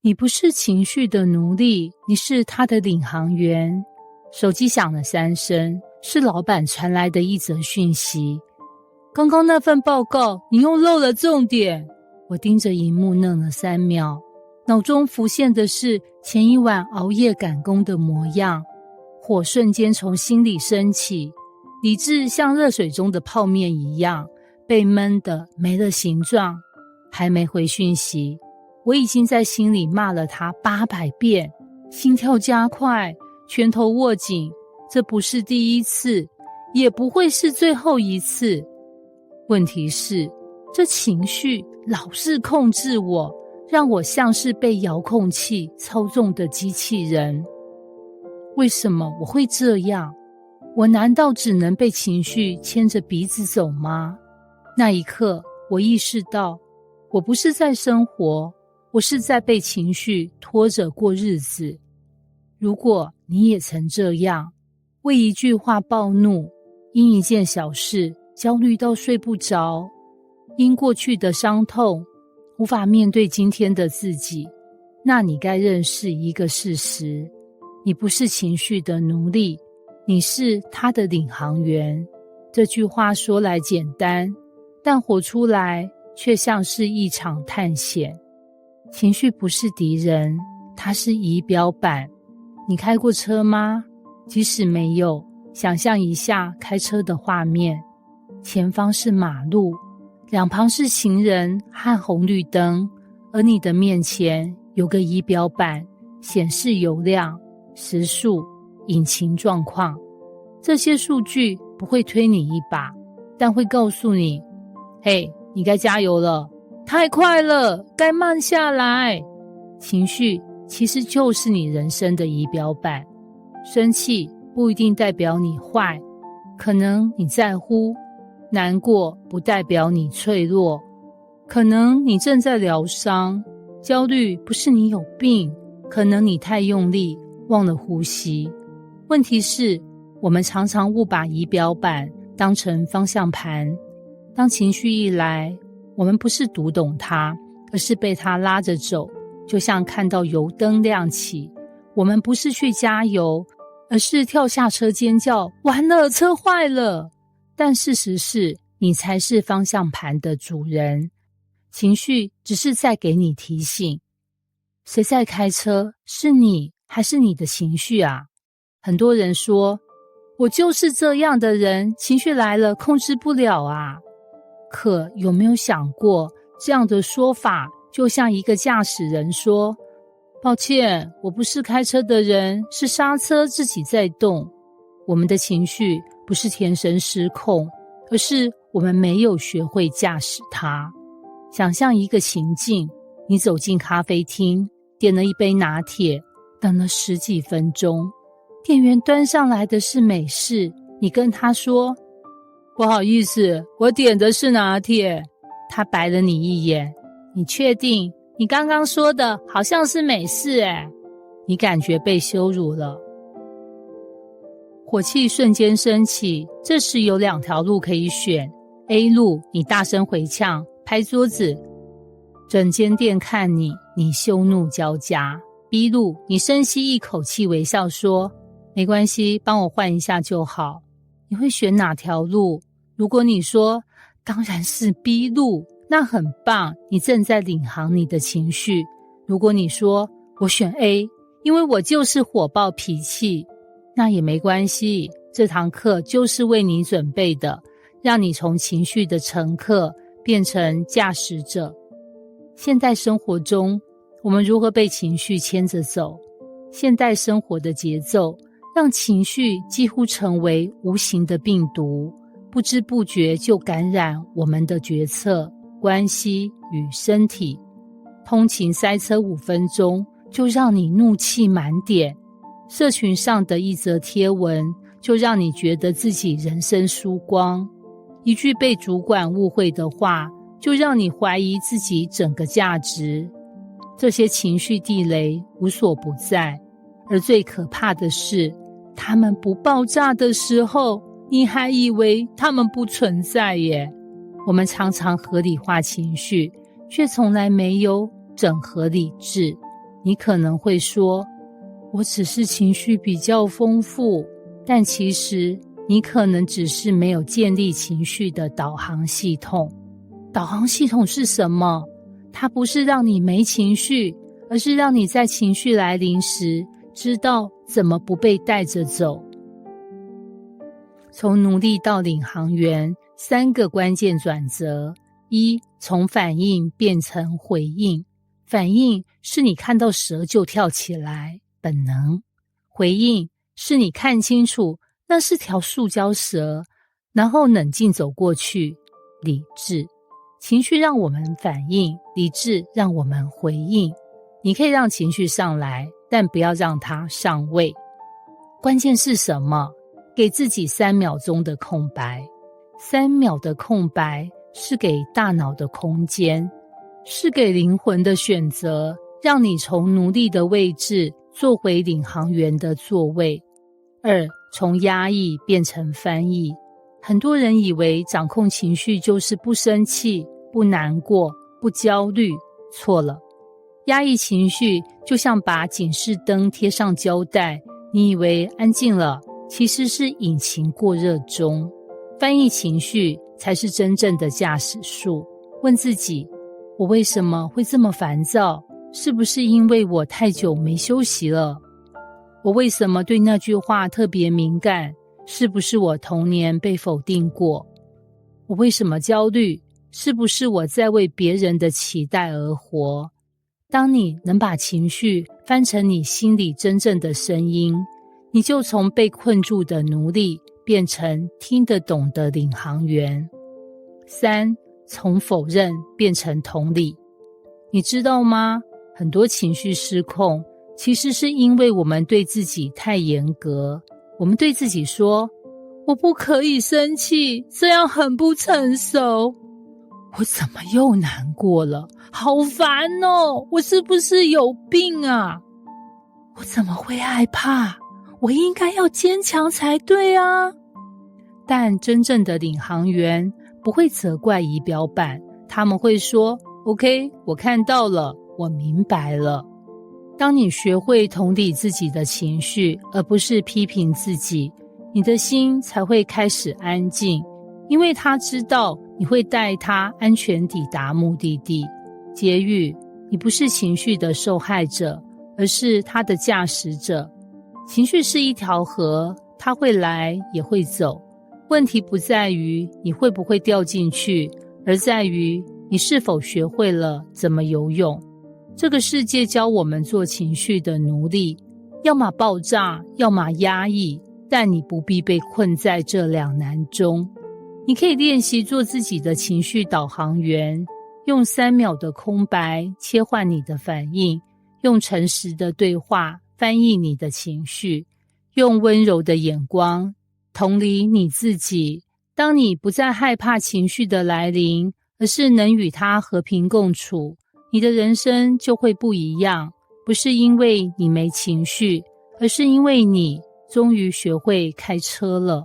你不是情绪的奴隶，你是他的领航员。手机响了3声，是老板传来的一则讯息。刚刚那份报告，你又漏了重点。我盯着荧幕愣了3秒，脑中浮现的是前一晚熬夜赶工的模样，火瞬间从心里升起，理智像热水中的泡面一样，被闷得没了形状。还没回讯息，我已经在心里骂了他800遍，心跳加快，拳头握紧。这不是第一次，也不会是最后一次。问题是，这情绪老是控制我，让我像是被遥控器操纵的机器人。为什么我会这样？我难道只能被情绪牵着鼻子走吗？那一刻，我意识到，我不是在生活，我是在被情绪拖着过日子。如果你也曾这样，为一句话暴怒，因一件小事焦虑到睡不着，因过去的伤痛无法面对今天的自己，那你该认识一个事实，你不是情绪的奴隶，你是他的领航员。这句话说来简单，但活出来却像是一场探险。情绪不是敌人，它是仪表板。你开过车吗？即使没有，想象一下开车的画面，前方是马路，两旁是行人和红绿灯，而你的面前有个仪表板，显示油量、时速、引擎状况。这些数据不会推你一把，但会告诉你，嘿，你该加油了，太快了，该慢下来。情绪其实就是你人生的仪表板。生气不一定代表你坏，可能你在乎；难过不代表你脆弱，可能你正在疗伤；焦虑不是你有病，可能你太用力，忘了呼吸。问题是，我们常常误把仪表板当成方向盘。当情绪一来，我们不是读懂它，而是被它拉着走。就像看到油灯亮起，我们不是去加油，而是跳下车尖叫，完了，车坏了。但事实是，你才是方向盘的主人，情绪只是在给你提醒。谁在开车？是你还是你的情绪啊？很多人说，我就是这样的人，情绪来了控制不了啊。可有没有想过，这样的说法就像一个驾驶人说，抱歉，我不是开车的人，是刹车自己在动。我们的情绪不是天生失控，而是我们没有学会驾驶它。想象一个情境，你走进咖啡厅，点了一杯拿铁，等了10几分钟，店员端上来的是美式，你跟他说，不好意思，我点的是拿铁。他白了你一眼，你确定你刚刚说的好像是美式耶？你感觉被羞辱了。火气瞬间升起，这时有2条路可以选。A 路，你大声回呛，拍桌子，整间店看你，你羞怒交加。B 路，你深吸一口气，微笑说，没关系，帮我换一下就好。你会选哪条路？如果你说，当然是 B 路，那很棒，你正在领航你的情绪。如果你说，我选 A， 因为我就是火爆脾气，那也没关系，这堂课就是为你准备的，让你从情绪的乘客变成驾驶者。现代生活中，我们如何被情绪牵着走？现代生活的节奏让情绪几乎成为无形的病毒，不知不觉就感染我们的决策、关系与身体。通勤塞车5分钟就让你怒气满点，社群上的一则贴文就让你觉得自己人生输光，一句被主管误会的话就让你怀疑自己整个价值。这些情绪地雷无所不在，而最可怕的是，他们不爆炸的时候，你还以为他们不存在耶。我们常常合理化情绪，却从来没有整合理智。你可能会说，我只是情绪比较丰富，但其实你可能只是没有建立情绪的导航系统。导航系统是什么？它不是让你没情绪，而是让你在情绪来临时知道怎么不被带着走。从奴隶到领航员3个关键转折。1，从反应变成回应。反应是你看到蛇就跳起来，本能。回应是你看清楚那是条塑胶蛇，然后冷静走过去，理智。情绪让我们反应，理智让我们回应。你可以让情绪上来，但不要让它上位。关键是什么？给自己3秒钟的空白。3秒的空白是给大脑的空间，是给灵魂的选择，让你从奴隶的位置坐回领航员的座位。2，从压抑变成翻译。很多人以为掌控情绪就是不生气、不难过、不焦虑，错了。压抑情绪就像把警示灯贴上胶带，你以为安静了，其实是引擎过热中。翻译情绪才是真正的驾驶术。问自己，我为什么会这么烦躁？是不是因为我太久没休息了？我为什么对那句话特别敏感？是不是我童年被否定过？我为什么焦虑？是不是我在为别人的期待而活？当你能把情绪翻成你心里真正的声音，你就从被困住的奴隶变成听得懂的领航员。3，从否认变成同理。你知道吗？很多情绪失控，其实是因为我们对自己太严格。我们对自己说，我不可以生气，这样很不成熟。我怎么又难过了？好烦哦！我是不是有病啊？我怎么会害怕？我应该要坚强才对啊！但真正的领航员不会责怪仪表板，他们会说 OK， 我看到了，我明白了。当你学会同理自己的情绪，而不是批评自己，你的心才会开始安静，因为他知道你会带他安全抵达目的地。结语，你不是情绪的受害者，而是他的驾驶者。情绪是一条河，它会来也会走。问题不在于你会不会掉进去，而在于你是否学会了怎么游泳。这个世界教我们做情绪的奴隶，要么爆炸，要么压抑，但你不必被困在这两难中。你可以练习做自己的情绪导航员，用3秒的空白切换你的反应，用诚实的对话翻译你的情绪，用温柔的眼光同理你自己。当你不再害怕情绪的来临，而是能与它和平共处，你的人生就会不一样。不是因为你没情绪，而是因为你终于学会开车了。